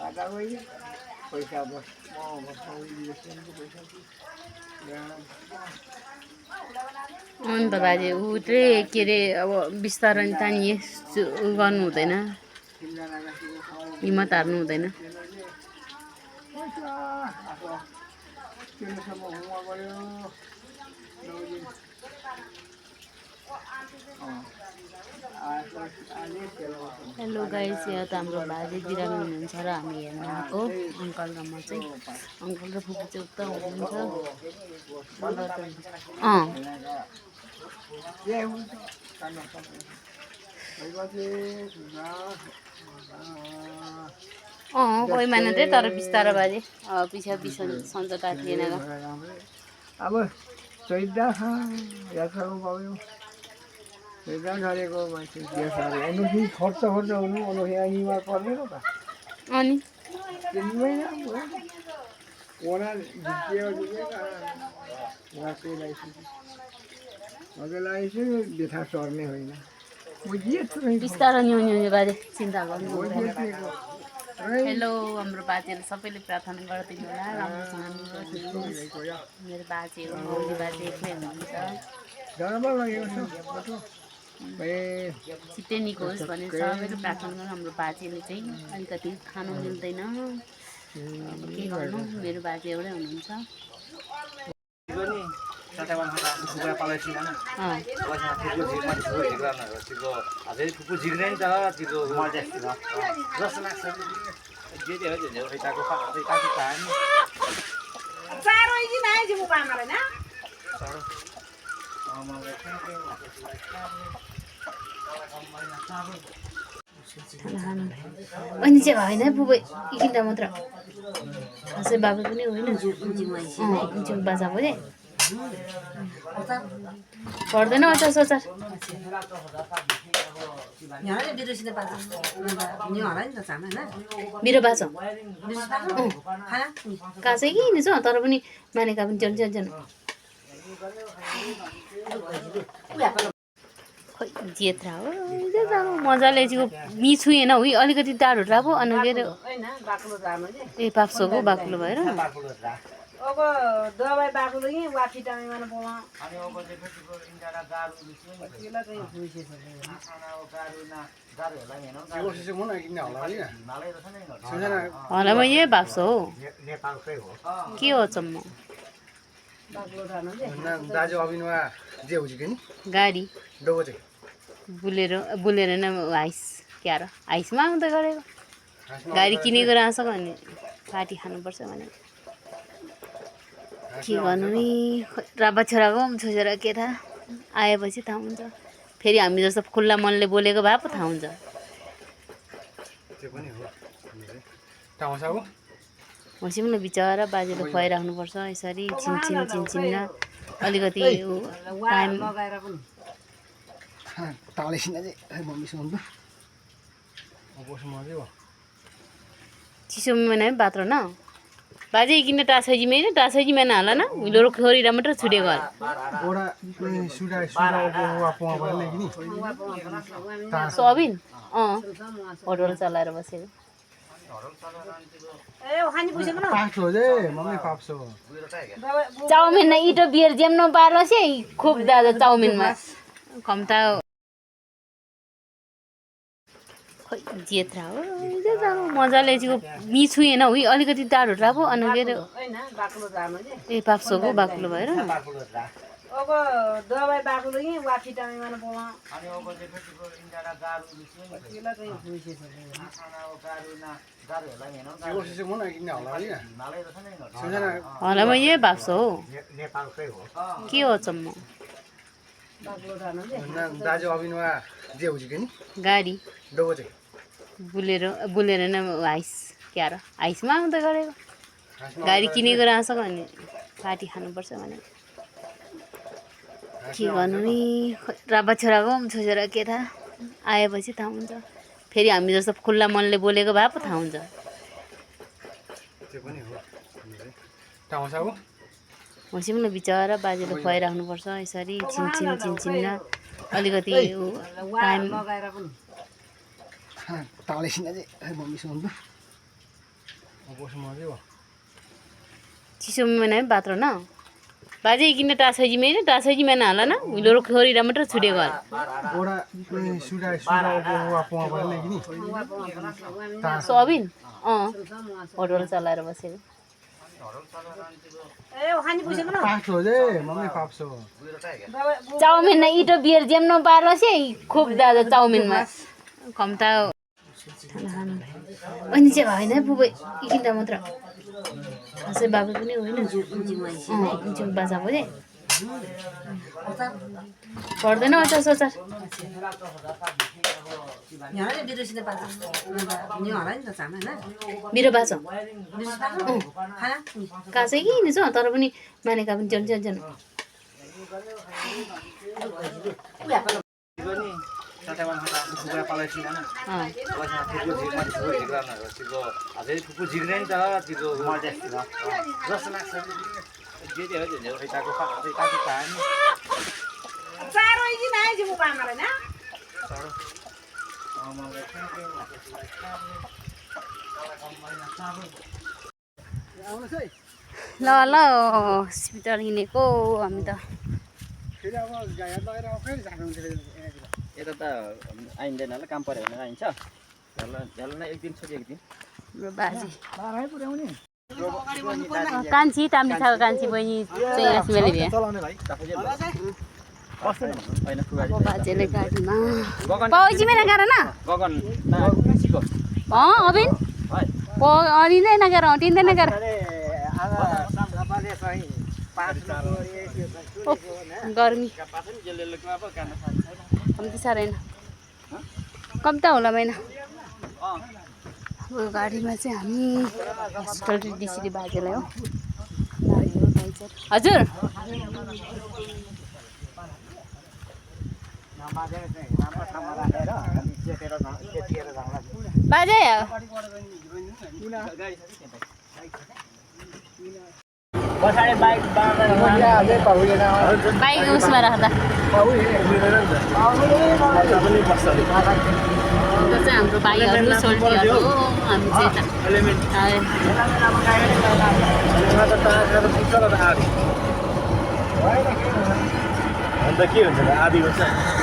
ada lagi पैसा बस पैसा अन्त बाजे ऊ चाहिँ के अरे अब बिस्तारै तानिए गर्नु हुँदैन, हिम्मत हार्नु हुँदैन। हेलो गाइस, यहाँ त हाम्रो बाजे बिरामी हुनुहुन्छ र हामी हेर्न आएको। अङ्कल र म चाहिँ, अङ्कल र फुपू चाहिँ उता हुनुहुन्छ। कोही माने त्यही तर बिस्तारो बाजे पछि पछि सन्च टाँसिएन। अब सैदा यात्राको पाउनु सैदा गरेको मान्छे देशहरू अनुठी खर्च हुनु अनुठी अनिवार्य पर्दैन त अनि तिमीमै ओना जित्यो अगेलाई व्यथा सर्ने होइन बिस्तारो न्यु बाजे चिन्ता गर्नु। हेलो, हाम्रो बाजेले सबैले प्रार्थना गरिदिनु होला राम्रोसँग बस्नुहोस्। मेरो बाजेहरू मौली बाजे एक्लै हुनुहुन्छ, छिट्टै निको होस् भनेर सबैले प्रार्थना गर्नु। हाम्रो बाजेले चाहिँ अलिकति खानु मिल्दैन, अब के गर्नु, मेरो बाजे एउटै हुनुहुन्छ। अनि चाहिँ होइन बुबा किन्दा मात्र खासै बाबा पनि होइन, बाजा भयो पर्दैन अचार सचार मेरो बाछो काँचै किन छ तर पनि मानेका पनि जन जन खोइ जेत्रा हो मजाले मिछु होइन उही अलिकति टाढो राबो अनि के अरे ए पाप्सोको बाक्लो भएर अब दबाई बाक्लो कि वाठी टाइममा बोला होला म यही पाप्सो हो के हो चम्म दाजु अभिनवा जे हुन्छ कि गाडी डोगो चाहिँ बुलेर न हाइस क्या र हाइसमा आउँदै गरेको गाडी किनेको रहेछ भने पार्टी खानुपर्छ भने के गर्नु नि राबा छोराको छोरा के थाहा आएपछि थाहा हुन्छ। फेरि हामी जस्तो खुल्ला मनले बोलेको भए पो थाहा हुन्छ। होसिम न बिचरा बाजेले खुवाइराख्नुपर्छ यसरी छिनछिन अलिकति टाइम चिसो महिना बात न बाजे किन टासैजी में टासैजी में नाला ना लोरो खोरी रामटर छुटे गल ओडा सुडा सोबिन होटल चलाएर बसेको चाउमिन न इटो बियर जेम न पार्लो से खूब दादा चाउमिन में कमता जेत्रा हो मजाले मिछु होइन उही अलिकति टाढो राबो अनि के अरे ए पाप्सोको बाक्लो भएर अब दबाई बाक्लो कि वाठी टाइममा बोला होला म यही पाप्सो हो के हो चम्म दाजु अभिनवा जे हुन्छ कि गाडी डोगो चाहिँ बुलेर न हाइस क्या र हाइसमा आउँदै गरेको गाडी किनेको रहेछ भने पार्टी खानुपर्छ भने के गर्नु नि राबा छोराको छोरा के थाहा आएपछि थाहा हुन्छ। फेरि हामी जस्तो खुल्ला मनले बोलेको भए पो थाहा हुन्छ। होसिम न बिचरा बाजेले खुवाइराख्नुपर्छ यसरी छिनछिन अलिकति टाइम ताले सिना चाहिँ मम्मीसँग बस्नु मजै हो चिसो महिना है बात्रो न बाजे किन टासैजी में टासैजी में नाला ना लोरो खोरी रमटर छुडे गल ओडा सुडा सुडा वा पोवा पर्ने कि नि सोबिन होटल चलाएर बसेको ए खानी पुसेको न पाक्छ जे मम्मी पाप्छ चाउमिन न इटो बियर जेम न पारोस् है खूब दादा चाउमिन मा कम्ता अनि चाहिँ होइन बुबे किन्दा मात्र खासै बाबु पनि होइन जिउ बाजा पो दे पर्दैन अचार सचार यहाँ चाहिँ विदेशी त पाएको नि होला नि त चामा हैन मेरो बाजा विदेशी पाएको खाना कासै किन छ तर पनि मानेका पनि जन जन जन चारो कि नाइ जिमु पामाले न ल ल हस्पिटल हिँडेको हामी त फेरि अब गाडी लगाएर फेरि जानुहुन्छ यता त आइँदैन होला काम पऱ्यो भने आइन्छ झल्ला एक दिन छोडी एक दिन हाम्रो बाजे बाह्रै पुर्याउने कान्छी ताम्लिछाको कान्छी बहिनी चाहिँ आसिमेले भ्या चलाउने भाइ होइन फुगाजी बाजेले गाडीमा गगन पौजी मेरा गारा न गगन सिको अबिन अलिँदै नगर हटिँदै नगर गर्मी कम्ती साह्रै कम्ता होला महिना अब गाडीमा चाहिँ हामी हस्पिटल डिसिडी बाजेलाई हो हजुर बाजे पछाडि बाइक बाइक उसमा राख्दा यो चाहिँ हाम्रो भाइहरू सोल्टीहरू हो हामी चाहिँ अन्त के हुन्छ आधी हुन्छ